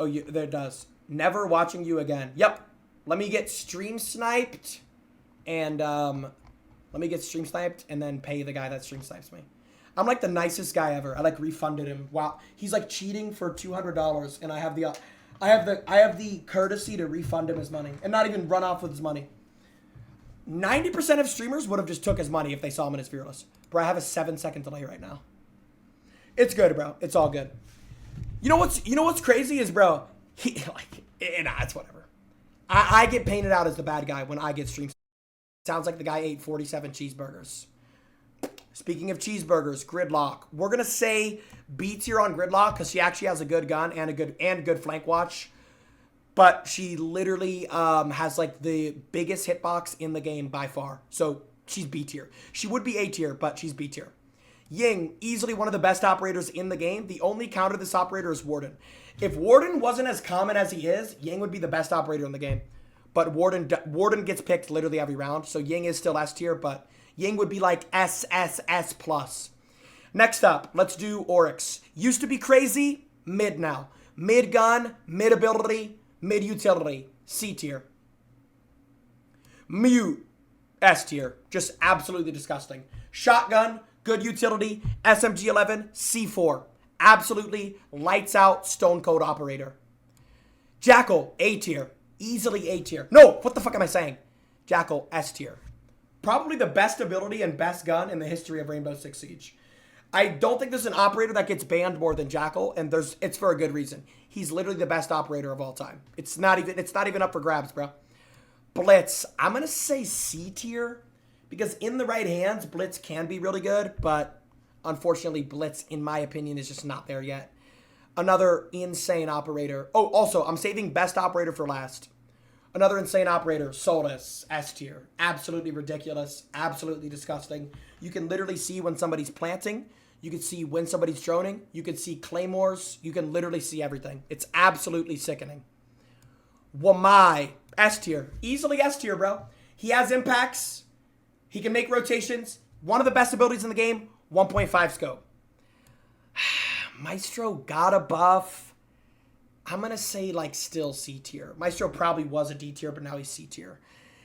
Oh, there it does. Never watching you again. Yep. Let me get stream sniped. And, let me get stream sniped and then pay the guy that stream snipes me. I'm like the nicest guy ever. I like refunded him. Wow. He's like cheating for $200 and I have the courtesy to refund him his money and not even run off with his money. 90% of streamers would have just took his money if they saw him in his fearless. Bro, I have a 7-second delay right now. It's good, bro. It's all good. You know what's crazy is, bro, it's whatever. I get painted out as the bad guy when I get streamed. Sounds like the guy ate 47 cheeseburgers. Speaking of cheeseburgers, Gridlock. We're going to say B tier on Gridlock because she actually has a good gun and a good flank watch. But she literally has like the biggest hitbox in the game by far. So she's B tier. She would be A tier, but she's B tier. Ying, easily one of the best operators in the game. The only counter to this operator is Warden. If Warden wasn't as common as he is, Ying would be the best operator in the game. But Warden gets picked literally every round. So Ying is still S tier, but Ying would be like S plus. Next up, let's do Oryx. Used to be crazy, mid now. Mid gun, mid ability, mid utility, C tier. Mute, S tier. Just absolutely disgusting. Shotgun, good utility, SMG-11, C4. Absolutely lights out stone cold operator. Jackal, A tier. Easily A tier. No, what the fuck am I saying? Jackal, S tier. Probably the best ability and best gun in the history of Rainbow Six Siege. I don't think there's an operator that gets banned more than Jackal, and it's for a good reason. He's literally the best operator of all time. It's not even up for grabs, bro. Blitz, I'm gonna say C tier because in the right hands, Blitz can be really good, but unfortunately, Blitz, in my opinion, is just not there yet. Another insane operator. Oh, also, I'm saving best operator for last. Another insane operator, Solus, S tier. Absolutely ridiculous. Absolutely disgusting. You can literally see when somebody's planting. You can see when somebody's droning. You can see claymores. You can literally see everything. It's absolutely sickening. Wamai, S tier. Easily S tier, bro. He has impacts. He can make rotations. One of the best abilities in the game, 1.5 scope. Maestro got a buff. I'm going to say like still C tier. Maestro probably was a D tier, but now he's C tier.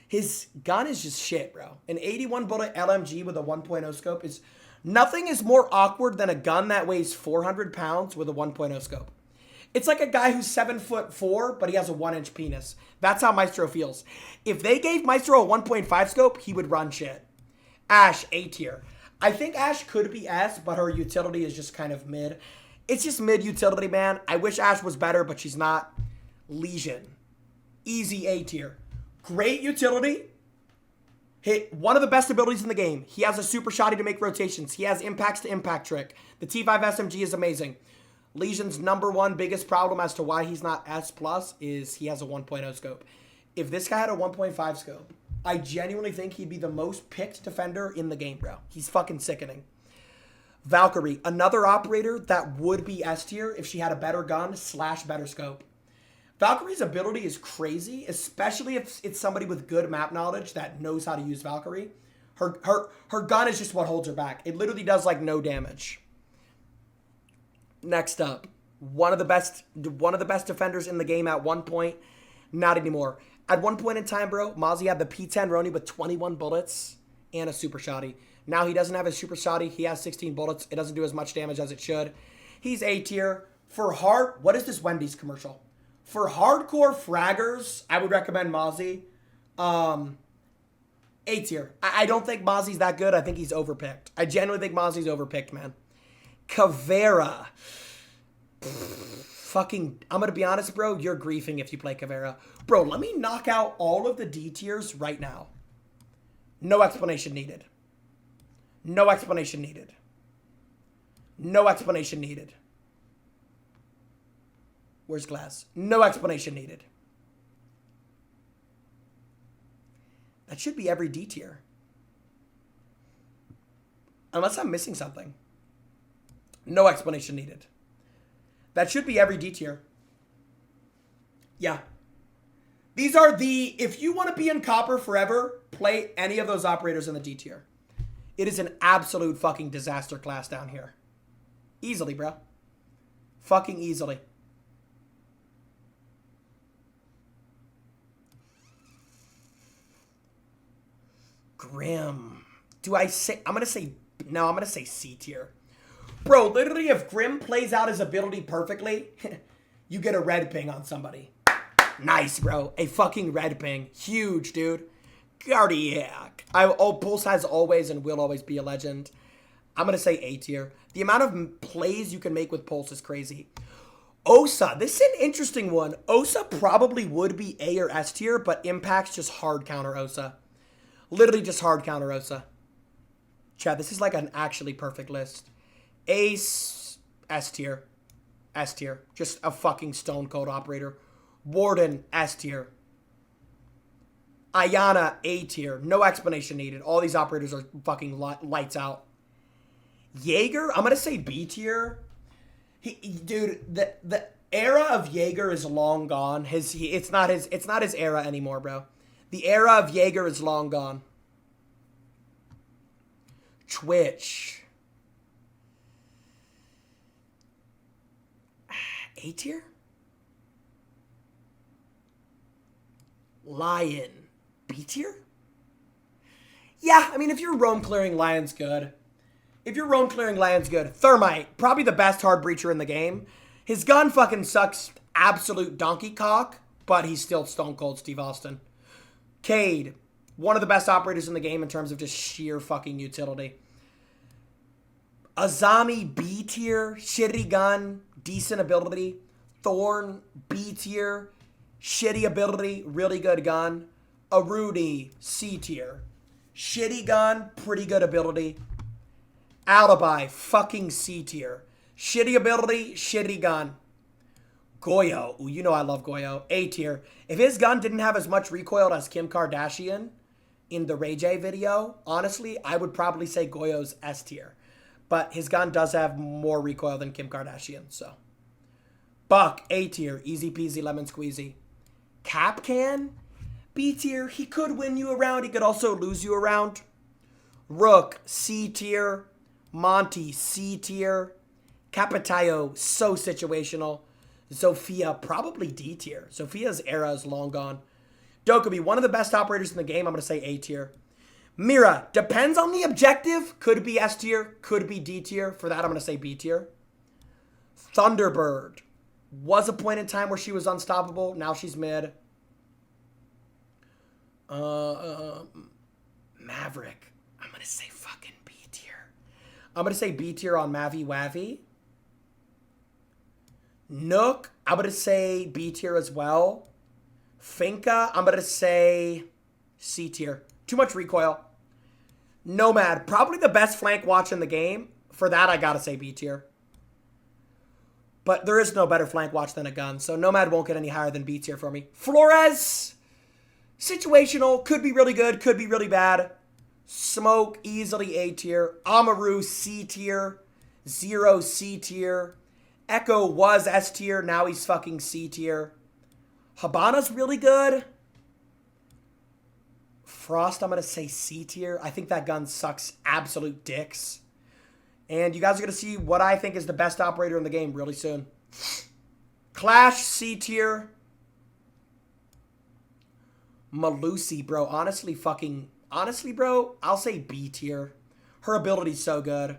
His gun is just shit, bro. An 81 bullet LMG with a 1.0 scope is... Nothing is more awkward than a gun that weighs 400 pounds with a 1.0 scope. It's like a guy who's 7'4", but he has a 1-inch penis. That's how Maestro feels. If they gave Maestro a 1.5 scope, he would run shit. Ash, A tier. I think Ash could be S, but her utility is just kind of mid. It's just mid utility, man. I wish Ash was better, but she's not. Legion. Easy A tier. Great utility. Hit one of the best abilities in the game. He has a super shotty to make rotations. He has impacts to impact trick. The T5 SMG is amazing. Legion's #1 biggest problem as to why he's not S plus is he has a 1.0 scope. If this guy had a 1.5 scope, I genuinely think he'd be the most picked defender in the game, bro. He's fucking sickening. Valkyrie, another operator that would be S tier if she had a better gun / better scope. Valkyrie's ability is crazy, especially if it's somebody with good map knowledge that knows how to use Valkyrie. Her gun is just what holds her back. It literally does like no damage. Next up, one of the best defenders in the game at one point, not anymore. At one point in time, bro, Mozzie had the P10 Roni with 21 bullets and a super shotty. Now he doesn't have a super shotty. He has 16 bullets. It doesn't do as much damage as it should. He's A tier. For hard, what is this Wendy's commercial? For hardcore fraggers, I would recommend Mozzie. A tier. I don't think Mozzie's that good. I think he's overpicked. I genuinely think Mozzie's overpicked, man. Caveira. Fucking, I'm going to be honest, bro. You're griefing if you play Caveira. Bro, let me knock out all of the D tiers right now. No explanation needed. No explanation needed. No explanation needed. Where's Glass? No explanation needed. That should be every D tier. Unless I'm missing something. No explanation needed. That should be every D tier. Yeah. These are the... If you want to be in copper forever, play any of those operators in the D tier. It is an absolute fucking disaster class down here. Easily, bro. Fucking easily. Grim. I'm going to say C tier. Bro, literally if Grim plays out his ability perfectly, you get a red ping on somebody. Nice, bro. A fucking red ping. Huge, dude. Cardiac. Pulse has always and will always be a legend. I'm going to say A tier. The amount of plays you can make with Pulse is crazy. Osa. This is an interesting one. Osa probably would be A or S tier, but Impact's just hard counter Osa. Literally just hard counter Osa. Chad, this is like an actually perfect list. Ace, S tier. S tier. Just a fucking stone cold operator. Warden, S tier. Ayana, A tier. No explanation needed. All these operators are fucking lights out. Jaeger, I'm gonna say B tier. Dude, the era of Jaeger is long gone. It's not his era anymore, bro. The era of Jaeger is long gone. Twitch. A tier? Lion. B tier? Yeah, I mean, if you're roam clearing, Lion's good. Thermite, probably the best hard breacher in the game. His gun fucking sucks absolute donkey cock, but he's still stone cold Steve Austin. Cade, one of the best operators in the game in terms of just sheer fucking utility. Azami, B tier. Shitty gun, decent ability. Thorn, B tier. Shitty ability, really good gun. Arudi, C tier. Shitty gun, pretty good ability. Alibi, fucking C tier. Shitty ability, shitty gun. Goyo, ooh, you know I love Goyo. A tier. If his gun didn't have as much recoil as Kim Kardashian in the Ray J video, honestly, I would probably say Goyo's S tier. But his gun does have more recoil than Kim Kardashian, so. Buck, A tier. Easy peasy lemon squeezy. Capcan, B tier. He could win you around. He could also lose you around. Rook, C tier. Monty, C tier. Capitayo, so situational. Zofia, probably D tier. Zofia's era is long gone. Dokkaebi, one of the best operators in the game. I'm going to say A tier. Mira, depends on the objective. Could be S tier, could be D tier. For that, I'm going to say B tier. Thunderbird. Was a point in time where she was unstoppable. Now she's mid. Maverick. I'm going to say fucking B tier. I'm going to say B tier on Mavi Wavi. Nook, I'm going to say B tier as well. Finka, I'm going to say C tier. Too much recoil. Nomad, probably the best flank watch in the game. For that, I got to say B tier. But there is no better flank watch than a gun, so Nomad won't get any higher than B tier for me. Flores, situational, could be really good, could be really bad. Smoke, easily A tier. Amaru, C tier. Zero, C tier. Echo was S tier, now he's fucking C tier. Habana's really good. Frost, I'm going to say C tier. I think that gun sucks absolute dicks. And you guys are going to see what I think is the best operator in the game really soon. Clash, C tier. Malusi, bro. Honestly, bro, I'll say B tier. Her ability's so good.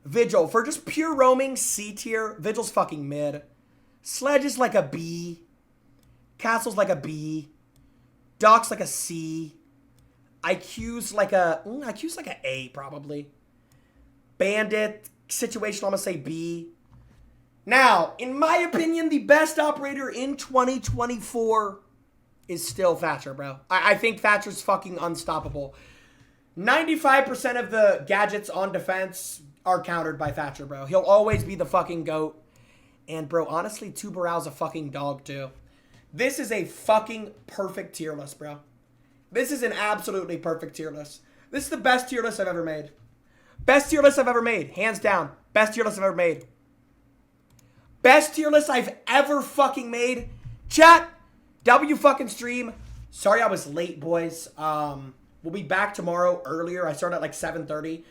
Vigil, for just pure roaming, C tier. Vigil's fucking mid. Sledge is like a B. Castle's like a B. Doc's like a C. IQ's like a A, probably. Bandit, situational, I'm going to say B. Now, in my opinion, the best operator in 2024 is still Thatcher, bro. I think Thatcher's fucking unstoppable. 95% of the gadgets on defense are countered by Thatcher, bro. He'll always be the fucking GOAT. And, bro, honestly, Tubaral's a fucking dog, too. This is a fucking perfect tier list, bro. This is an absolutely perfect tier list. This is the best tier list I've ever made. Best tier list I've ever made. Hands down. Best tier list I've ever made. Best tier list I've ever fucking made. Chat. W fucking stream. Sorry I was late, boys. We'll be back tomorrow earlier. I started at like 7:30